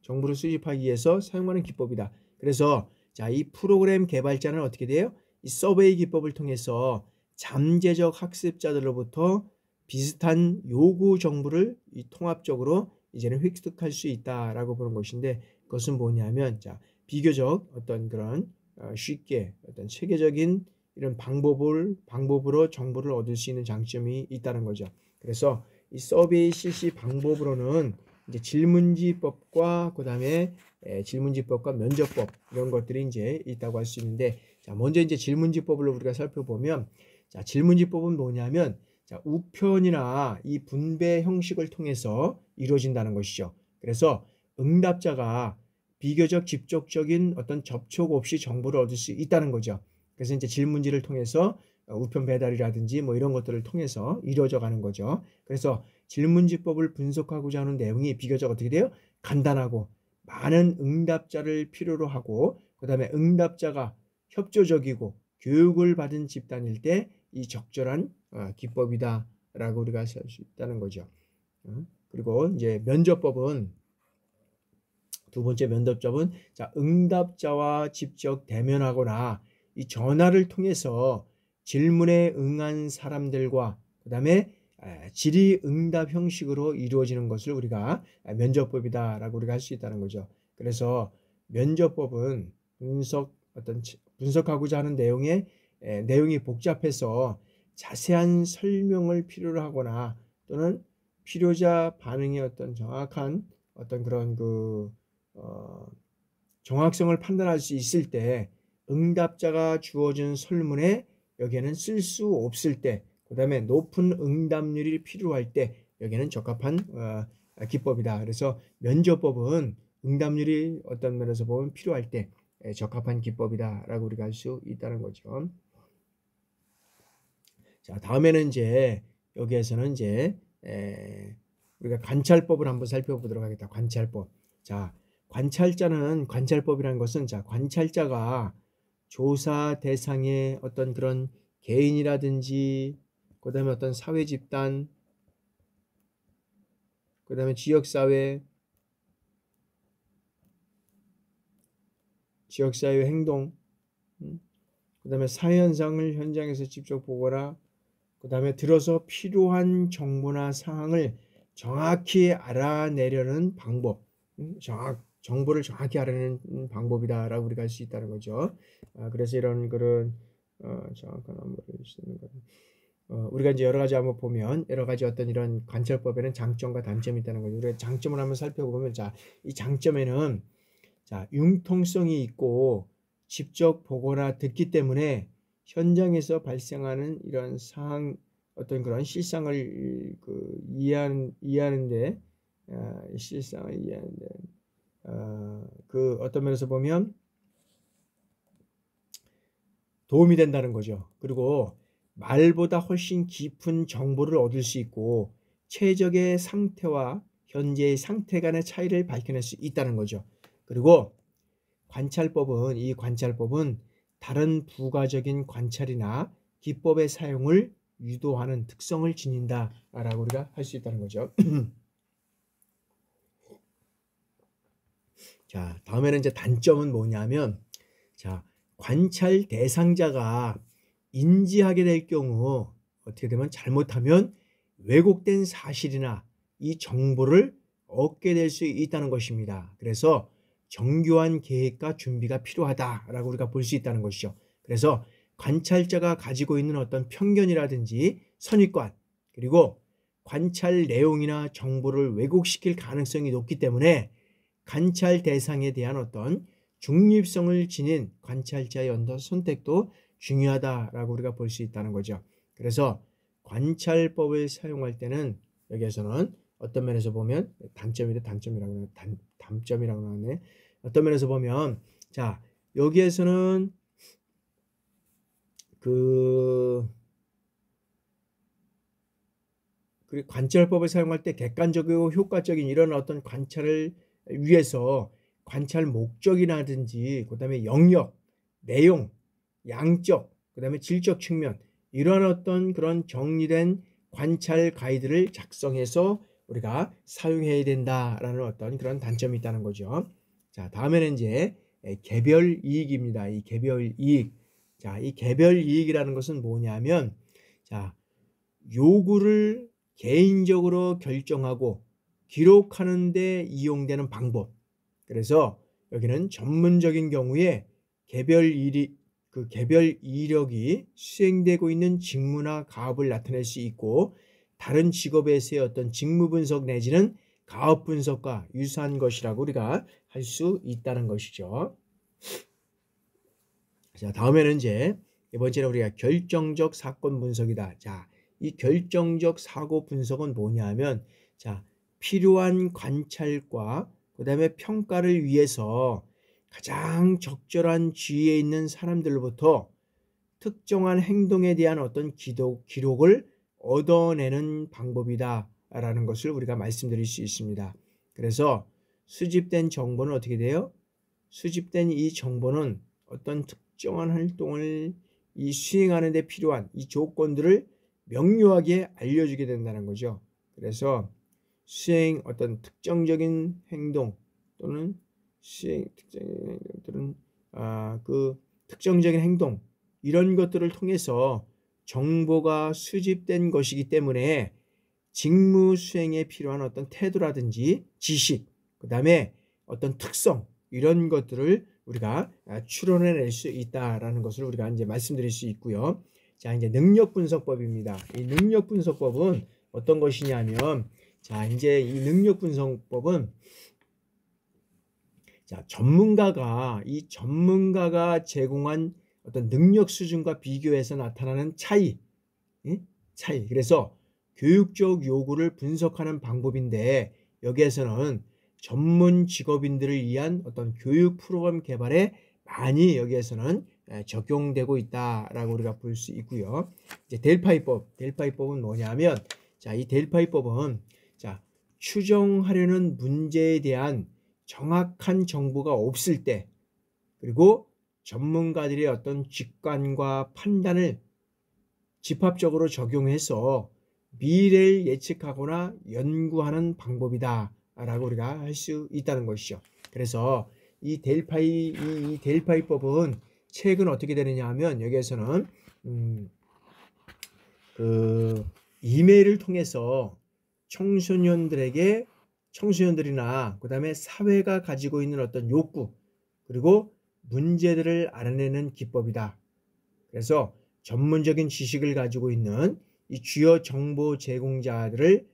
정보를 수집하기 위해서 사용하는 기법이다. 그래서 자, 이 프로그램 개발자는 어떻게 돼요? 이 서베이 기법을 통해서 잠재적 학습자들로부터 비슷한 요구 정보를 이 통합적으로 이제는 획득할 수 있다라고 보는 것인데 그것은 뭐냐면 자, 비교적 어떤 그런 쉽게 어떤 체계적인 이런 방법으로 정보를 얻을 수 있는 장점이 있다는 거죠. 그래서 이 서베이 실시 방법으로는 이제 질문지법과 그다음에 질문지법과 면접법 이런 것들이 이제 있다고 할 수 있는데 자, 먼저 이제 질문지법을 우리가 살펴보면 자, 질문지법은 뭐냐면 자, 우편이나 이 분배 형식을 통해서 이루어진다는 것이죠. 그래서 응답자가 비교적 직접적인 어떤 접촉 없이 정보를 얻을 수 있다는 거죠. 그래서 이제 질문지를 통해서 우편 배달이라든지 뭐 이런 것들을 통해서 이루어져 가는 거죠. 그래서 질문지법을 분석하고자 하는 내용이 비교적 어떻게 돼요? 간단하고 많은 응답자를 필요로 하고 그다음에 응답자가 협조적이고 교육을 받은 집단일 때 이 적절한 기법이다라고 우리가 할 수 있다는 거죠. 그리고 이제 면접법은 두 번째 면접법은 자, 응답자와 직접 대면하거나 이 전화를 통해서 질문에 응한 사람들과 그다음에 질의응답 형식으로 이루어지는 것을 우리가 면접법이다라고 우리가 할 수 있다는 거죠. 그래서 면접법은 분석하고자 하는 내용이 복잡해서 자세한 설명을 필요로 하거나 또는 필요자 반응의 어떤 정확한 어떤 그런 정확성을 판단할 수 있을 때 응답자가 주어진 설문에 여기에는 쓸 수 없을 때 그다음에 높은 응답률이 필요할 때 여기에는 적합한 기법이다. 그래서 면접법은 응답률이 어떤 면에서 보면 필요할 때 적합한 기법이다라고 우리가 할 수 있다는 거죠. 자, 다음에는 이제 여기에서는 이제 우리가 관찰법을 한번 살펴보도록 하겠다. 관찰법. 자, 관찰법이라는 것은 자, 관찰자가 조사 대상의 어떤 그런 개인이라든지 그다음에 어떤 사회 집단 그다음에 지역사회 행동 그다음에 사회 현상을 현장에서 직접 보거나 그다음에 들어서 필요한 정보나 사항을 정확히 알아내려는 방법, 정보를 정확히 알아내는 방법이다라고 우리가 할 수 있다는 거죠. 그래서 이런 그런 정확한 업무를 쓰는 것. 우리가 이제 여러 가지 한번 보면 여러 가지 어떤 이런 관찰법에는 장점과 단점이 있다는 거죠. 우리가 장점을 한번 살펴보면, 자, 이 장점에는 자, 융통성이 있고 직접 보거나 듣기 때문에 현장에서 발생하는 이런 상황, 어떤 그런 실상을 이해하는데, 실상을 이해하는데, 그 어떤 면에서 보면 도움이 된다는 거죠. 그리고 말보다 훨씬 깊은 정보를 얻을 수 있고 최적의 상태와 현재의 상태 간의 차이를 밝혀낼 수 있다는 거죠. 그리고 이 관찰법은 다른 부가적인 관찰이나 기법의 사용을 유도하는 특성을 지닌다라고 우리가 할 수 있다는 거죠. 자, 다음에는 이제 단점은 뭐냐면, 자, 관찰 대상자가 인지하게 될 경우 어떻게 되면 잘못하면 왜곡된 사실이나 이 정보를 얻게 될 수 있다는 것입니다. 그래서 정교한 계획과 준비가 필요하다라고 우리가 볼 수 있다는 것이죠. 그래서 관찰자가 가지고 있는 어떤 편견이라든지 선입관, 그리고 관찰 내용이나 정보를 왜곡시킬 가능성이 높기 때문에 관찰 대상에 대한 어떤 중립성을 지닌 관찰자의 선택도 중요하다라고 우리가 볼 수 있다는 거죠. 그래서 관찰법을 사용할 때는 여기에서는 어떤 면에서 보면 단점이라고 나오네. 어떤 면에서 보면, 자, 여기에서는 그 관찰법을 사용할 때 객관적이고 효과적인 이런 어떤 관찰을 위해서 관찰 목적이라든지 그다음에 영역, 내용, 양적, 그다음에 질적 측면, 이런 어떤 그런 정리된 관찰 가이드를 작성해서 우리가 사용해야 된다라는 어떤 그런 단점이 있다는 거죠. 자, 다음에는 이제 개별 이익입니다. 이 개별 이익. 자, 이 개별 이익이라는 것은 뭐냐면, 자, 요구를 개인적으로 결정하고 기록하는 데 이용되는 방법. 그래서 여기는 전문적인 경우에 개별 이력이 수행되고 있는 직무나 가업을 나타낼 수 있고, 다른 직업에서의 어떤 직무 분석 내지는 가업 분석과 유사한 것이라고 우리가 할 수 있다는 것이죠. 자, 다음에는 이제 이번째는 우리가 결정적 사건 분석이다. 자, 이 결정적 사고 분석은 뭐냐면, 자, 필요한 관찰과 그 다음에 평가를 위해서 가장 적절한 지위에 있는 사람들로부터 특정한 행동에 대한 어떤 기록을 얻어내는 방법이다 라는 것을 우리가 말씀드릴 수 있습니다. 그래서 수집된 정보는 어떻게 돼요? 수집된 이 정보는 어떤 특정한 활동을 수행하는 데 필요한 이 조건들을 명료하게 알려주게 된다는 거죠. 그래서 어떤 특정적인 행동 또는 특정적인 행동, 이런 것들을 통해서 정보가 수집된 것이기 때문에 직무 수행에 필요한 어떤 태도라든지 지식, 그 다음에 어떤 특성, 이런 것들을 우리가 추론해낼 수 있다라는 것을 우리가 이제 말씀드릴 수 있고요. 자, 이제 능력 분석법입니다. 이 능력 분석법은 어떤 것이냐면, 자, 이제 이 능력 분석법은, 자, 전문가가 제공한 어떤 능력 수준과 비교해서 나타나는 차이. 그래서 교육적 요구를 분석하는 방법인데, 여기에서는 전문 직업인들을 위한 어떤 교육 프로그램 개발에 많이 여기에서는 적용되고 있다라고 우리가 볼 수 있고요. 이제 델파이법은 뭐냐면, 자, 이 델파이법은, 자, 추정하려는 문제에 대한 정확한 정보가 없을 때, 그리고 전문가들의 어떤 직관과 판단을 집합적으로 적용해서 미래를 예측하거나 연구하는 방법이다 라고 우리가 할 수 있다는 것이죠. 그래서 이 델파이법은 최근 어떻게 되느냐 하면, 여기에서는 그 이메일을 통해서 청소년들이나 그다음에 사회가 가지고 있는 어떤 욕구 그리고 문제들을 알아내는 기법이다. 그래서 전문적인 지식을 가지고 있는 이 주요 정보 제공자들이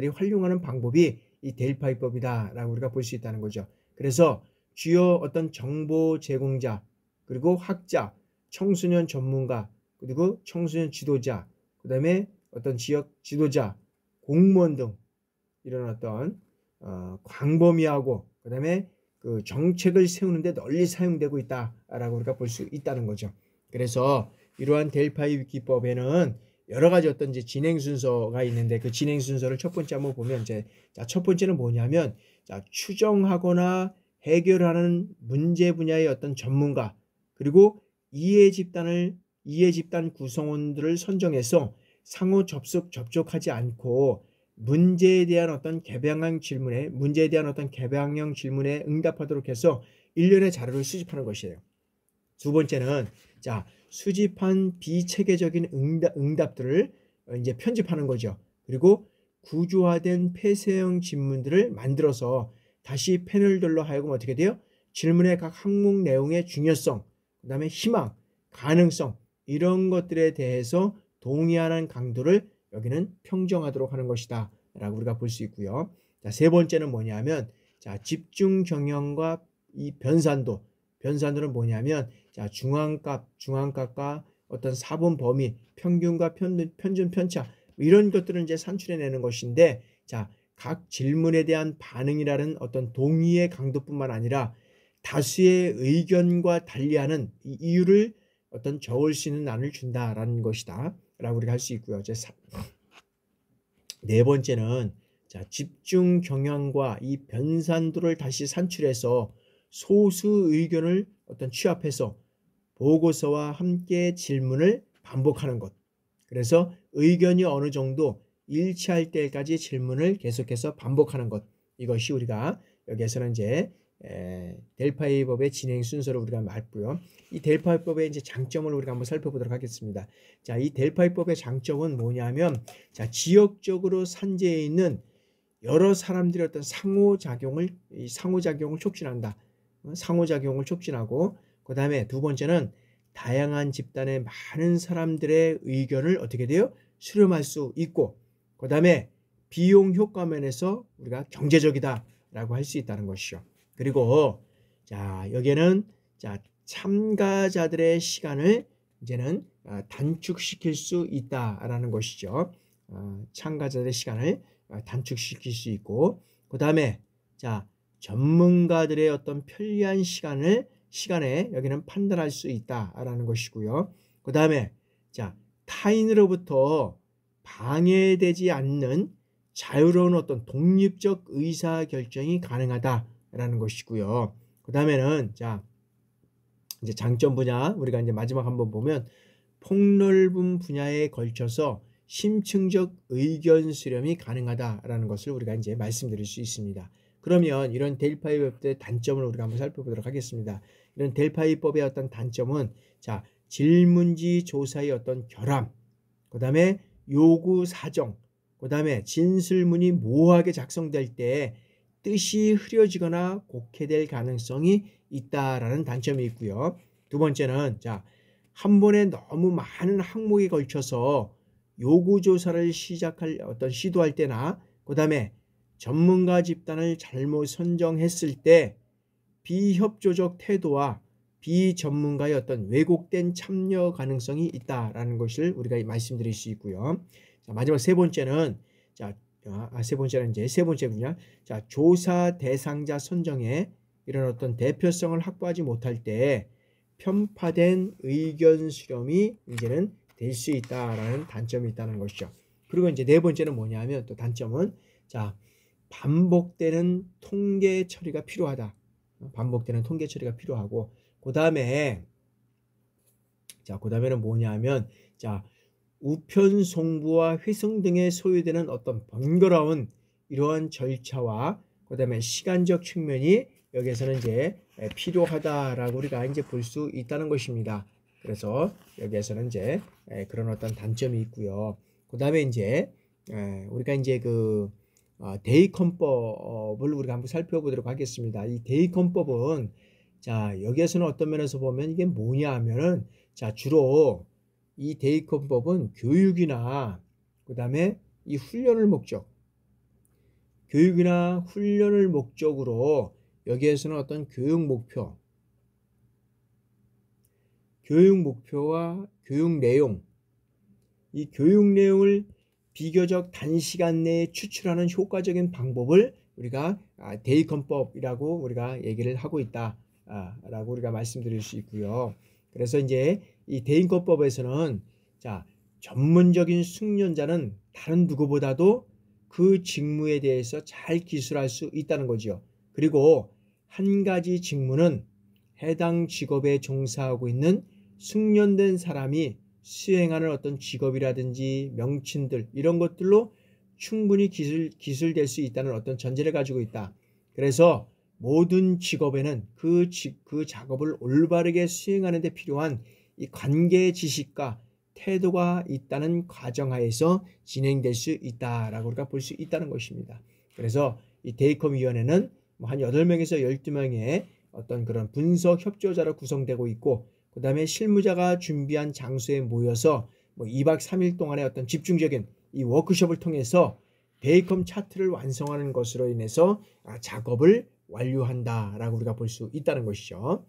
활용하는 방법이 이 델파이법이다라고 우리가 볼 수 있다는 거죠. 그래서 주요 어떤 정보 제공자 그리고 학자, 청소년 전문가 그리고 청소년 지도자, 그다음에 어떤 지역 지도자, 공무원 등 이런 어떤 광범위하고 그다음에 그 정책을 세우는데 널리 사용되고 있다라고 우리가 볼 수 있다는 거죠. 그래서 이러한 델파이 기법에는 여러 가지 어떤 이제 진행 순서가 있는데 그 진행 순서를 첫 번째 한번 보면 첫 번째는 뭐냐면 추정하거나 해결하는 문제 분야의 어떤 전문가 그리고 이해 집단 구성원들을 선정해서 상호 접촉하지 않고 문제에 대한 어떤 개방형 질문에 응답하도록 해서 일련의 자료를 수집하는 것이에요. 두 번째는 수집한 비체계적인 응답들을 이제 편집하는 거죠. 그리고 구조화된 폐쇄형 질문들을 만들어서 다시 패널들로 하여금 어떻게 돼요? 질문의 각 항목 내용의 중요성, 그 다음에 희망, 가능성 이런 것들에 대해서 동의하는 강도를 여기는 평정하도록 하는 것이다 라고 우리가 볼 수 있고요. 세 번째는 뭐냐면 집중 경영과 이 변산도는 뭐냐면 중앙값과 어떤 사분 범위, 평균과 편준 편차 이런 것들을 이제 산출해내는 것인데 각 질문에 대한 반응이라는 어떤 동의의 강도뿐만 아니라 다수의 의견과 달리하는 이 이유를 어떤 적을 수 있는 안을 준다라는 것이다 라고 우리가 할 수 있고요. 네 번째는 집중 경향과 이 변산도를 다시 산출해서 소수 의견을 어떤 취합해서 보고서와 함께 질문을 반복하는 것. 그래서 의견이 어느 정도 일치할 때까지 질문을 계속해서 반복하는 것. 이것이 우리가 여기에서는 이제 델파이법의 진행 순서를 우리가 봤고요. 이 델파이법의 이제 장점을 우리가 한번 살펴보도록 하겠습니다. 이 델파이법의 장점은 뭐냐면 지역적으로 산재해 있는 여러 사람들의 어떤 상호작용을 촉진한다. 상호작용을 촉진하고 그다음에 두 번째는 다양한 집단의 많은 사람들의 의견을 어떻게 돼요? 수렴할 수 있고 그다음에 비용 효과 면에서 우리가 경제적이다라고 할 수 있다는 것이죠. 그리고 여기에는 참가자들의 시간을 이제는 단축시킬 수 있다라는 것이죠. 참가자들의 시간을 단축시킬 수 있고 그다음에 전문가들의 어떤 편리한 시간에 여기는 판단할 수 있다라는 것이고요. 그다음에 타인으로부터 방해되지 않는 자유로운 어떤 독립적 의사 결정이 가능하다라는 것이고요. 그다음에는 이제 장점 분야 우리가 이제 마지막 한번 보면 폭넓은 분야에 걸쳐서 심층적 의견 수렴이 가능하다라는 것을 우리가 이제 말씀드릴 수 있습니다. 그러면 이런 델파이법의 단점을 우리가 한번 살펴보도록 하겠습니다. 이런 델파이법의 어떤 단점은 질문지 조사의 어떤 결함, 그다음에 요구 사정, 그다음에 진술문이 모호하게 작성될 때 뜻이 흐려지거나 곡해될 가능성이 있다라는 단점이 있고요. 두 번째는 한 번에 너무 많은 항목에 걸쳐서 요구 조사를 시도할 때나 그다음에 전문가 집단을 잘못 선정했을 때 비협조적 태도와 비전문가의 어떤 왜곡된 참여 가능성이 있다라는 것을 우리가 말씀드릴 수 있고요. 마지막 세 번째는 세 번째군요. 조사 대상자 선정에 이런 어떤 대표성을 확보하지 못할 때 편파된 의견 수렴이 이제는 될 수 있다라는 단점이 있다는 것이죠. 그리고 이제 네 번째는 뭐냐면 또 단점은 반복되는 통계 처리가 필요하다. 반복되는 통계 처리가 필요하고 그다음에는 뭐냐면 우편 송부와 회성 등에 소요되는 어떤 번거로운 이러한 절차와 그다음에 시간적 측면이 여기에서는 이제 필요하다라고 우리가 이제 볼 수 있다는 것입니다. 그래서 여기에서는 이제 그런 어떤 단점이 있고요. 그다음에 이제 우리가 이제 그 대입헌법을 우리가 한번 살펴보도록 하겠습니다. 이 대입헌법은 자, 여기에서는 어떤 면에서 보면 이게 뭐냐 하면은 자, 주로 이 대입헌법은 교육이나 그다음에 이 교육이나 훈련을 목적으로 여기에서는 어떤 교육 목표와 교육 내용, 이 교육 내용을 비교적 단시간 내에 추출하는 효과적인 방법을 우리가 대입헌법이라고 우리가 얘기를 하고 있다 라고 우리가 말씀드릴 수 있고요. 그래서 이제 이 대입헌법에서는 자, 전문적인 숙련자는 다른 누구보다도 그 직무에 대해서 잘 기술할 수 있다는 거죠. 그리고 한 가지 직무는 해당 직업에 종사하고 있는 숙련된 사람이 수행하는 어떤 직업이라든지 명칭들 이런 것들로 충분히 기술될 수 있다는 어떤 전제를 가지고 있다. 그래서 모든 직업에는 그 작업을 올바르게 수행하는 데 필요한 이 관계 지식과 태도가 있다는 가정하에서 진행될 수 있다라고 우리가 볼 수 있다는 것입니다. 그래서 이 대입위원회는 한 8명에서 12명의 어떤 그런 분석 협조자로 구성되고 있고, 그 다음에 실무자가 준비한 장소에 모여서 2박 3일 동안의 어떤 집중적인 이 워크숍을 통해서 베이컴 차트를 완성하는 것으로 인해서 작업을 완료한다라고 우리가 볼 수 있다는 것이죠.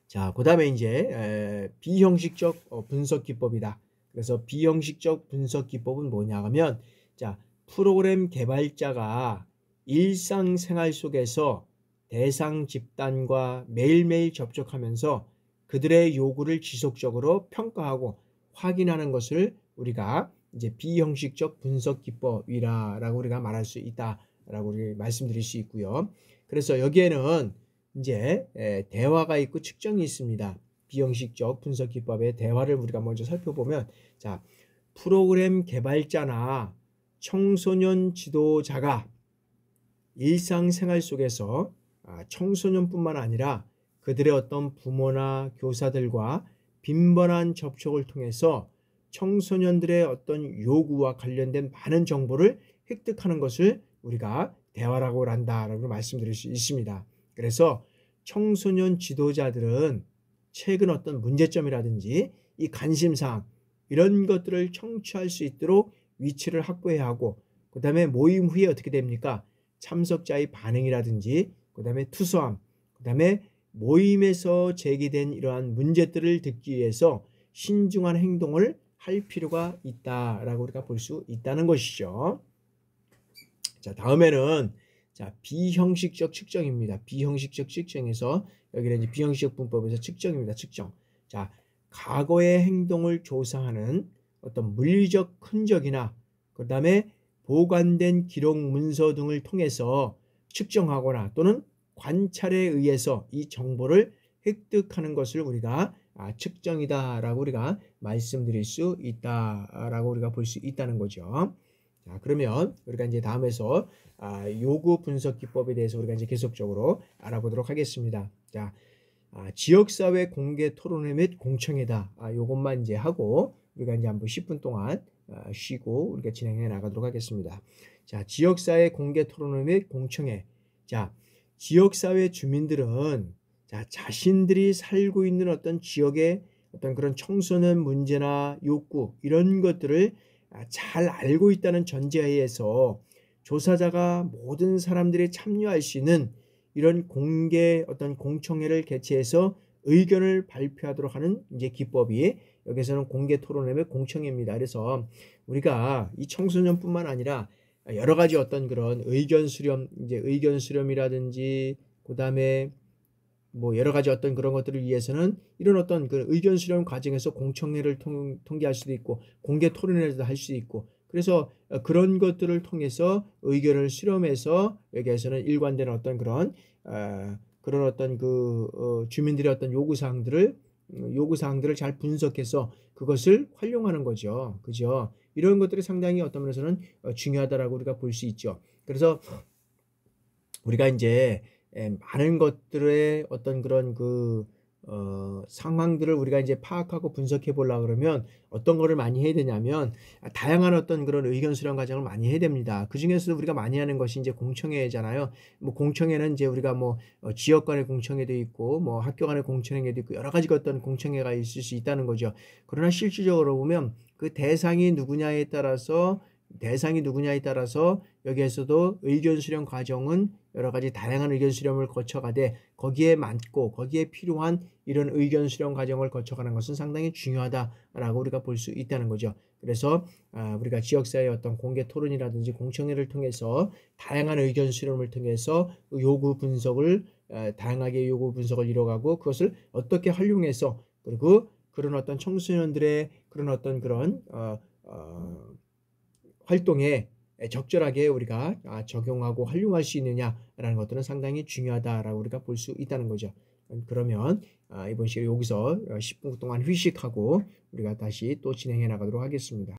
자, 그 다음에 이제 비형식적 분석 기법이다. 그래서 비형식적 분석 기법은 뭐냐 하면, 자, 프로그램 개발자가 일상생활 속에서 대상 집단과 매일매일 접촉하면서 그들의 요구를 지속적으로 평가하고 확인하는 것을 우리가 이제 비형식적 분석 기법이라고 우리가 말할 수 있다라고 우리 말씀드릴 수 있고요. 그래서 여기에는 이제 대화가 있고 측정이 있습니다. 비형식적 분석 기법의 대화를 우리가 먼저 살펴보면, 자, 프로그램 개발자나 청소년 지도자가 일상생활 속에서 청소년뿐만 아니라 그들의 어떤 부모나 교사들과 빈번한 접촉을 통해서 청소년들의 어떤 요구와 관련된 많은 정보를 획득하는 것을 우리가 대화라고 한다라고 말씀드릴 수 있습니다. 그래서 청소년 지도자들은 최근 어떤 문제점이라든지 이 관심사항 이런 것들을 청취할 수 있도록 위치를 확보해야 하고, 그 다음에 모임 후에 어떻게 됩니까? 참석자의 반응이라든지, 그 다음에 투서함, 그 다음에 모임에서 제기된 이러한 문제들을 듣기 위해서 신중한 행동을 할 필요가 있다라고 우리가 볼 수 있다는 것이죠. 자, 다음에는 자, 비형식적 측정입니다. 비형식적 측정에서 여기는 이제 비형식적 분법에서 측정입니다. 측정. 자, 과거의 행동을 조사하는 어떤 물리적 흔적이나 그 다음에 보관된 기록 문서 등을 통해서 측정하거나 또는 관찰에 의해서 이 정보를 획득하는 것을 우리가 측정이다라고 우리가 말씀드릴 수 있다라고 우리가 볼 수 있다는 거죠. 자, 그러면 우리가 이제 다음에서 요구 분석 기법에 대해서 우리가 이제 계속적으로 알아보도록 하겠습니다. 자, 지역사회 공개 토론회 및 공청회다. 요것만 이제 하고 우리가 이제 한번 10분 동안 쉬고 우리가 진행해 나가도록 하겠습니다. 자, 지역사회 공개 토론회 및 공청회. 자, 지역사회 주민들은 자, 자신들이 살고 있는 어떤 지역의 어떤 그런 청소년 문제나 욕구 이런 것들을 잘 알고 있다는 전제하에서 조사자가 모든 사람들이 참여할 수 있는 이런 공개 어떤 공청회를 개최해서 의견을 발표하도록 하는 이제 기법이 여기서는 공개 토론회 및 공청회입니다. 그래서 우리가 이 청소년뿐만 아니라 여러 가지 어떤 그런 의견 수렴이라든지 그다음에 여러 가지 어떤 그런 것들을 위해서는 이런 어떤 그 의견 수렴 과정에서 공청회를 통계할 수도 있고 공개 토론회도 할 수도 있고, 그래서 그런 것들을 통해서 의견을 수렴해서 여기에서는 일관된 어떤 그런 어떤 주민들의 어떤 요구사항들을 잘 분석해서 그것을 활용하는 거죠. 그죠? 이런 것들이 상당히 어떤 면에서는 중요하다라고 우리가 볼 수 있죠. 그래서 우리가 이제 많은 것들의 어떤 그런 상황들을 우리가 이제 파악하고 분석해 보려고 그러면 어떤 거를 많이 해야 되냐면 다양한 어떤 그런 의견 수렴 과정을 많이 해야 됩니다. 그중에서도 우리가 많이 하는 것이 이제 공청회잖아요. 뭐 공청회는 이제 우리가 뭐 지역 간의 공청회도 있고 뭐 학교 간의 공청회도 있고 여러 가지 어떤 공청회가 있을 수 있다는 거죠. 그러나 실질적으로 보면 그 대상이 누구냐에 따라서 여기에서도 의견 수렴 과정은 여러 가지 다양한 의견 수렴을 거쳐가되 거기에 맞고 거기에 필요한 이런 의견 수렴 과정을 거쳐가는 것은 상당히 중요하다라고 우리가 볼 수 있다는 거죠. 그래서 우리가 지역사회의 어떤 공개 토론이라든지 공청회를 통해서 다양한 의견 수렴을 통해서 다양하게 요구 분석을 이뤄가고 그것을 어떻게 활용해서 그리고 그런 어떤 청소년들의 그런 어떤 그런 활동에 적절하게 우리가 적용하고 활용할 수 있느냐라는 것들은 상당히 중요하다라고 우리가 볼 수 있다는 거죠. 그러면 이번 시간에 여기서 10분 동안 휴식하고 우리가 다시 또 진행해 나가도록 하겠습니다.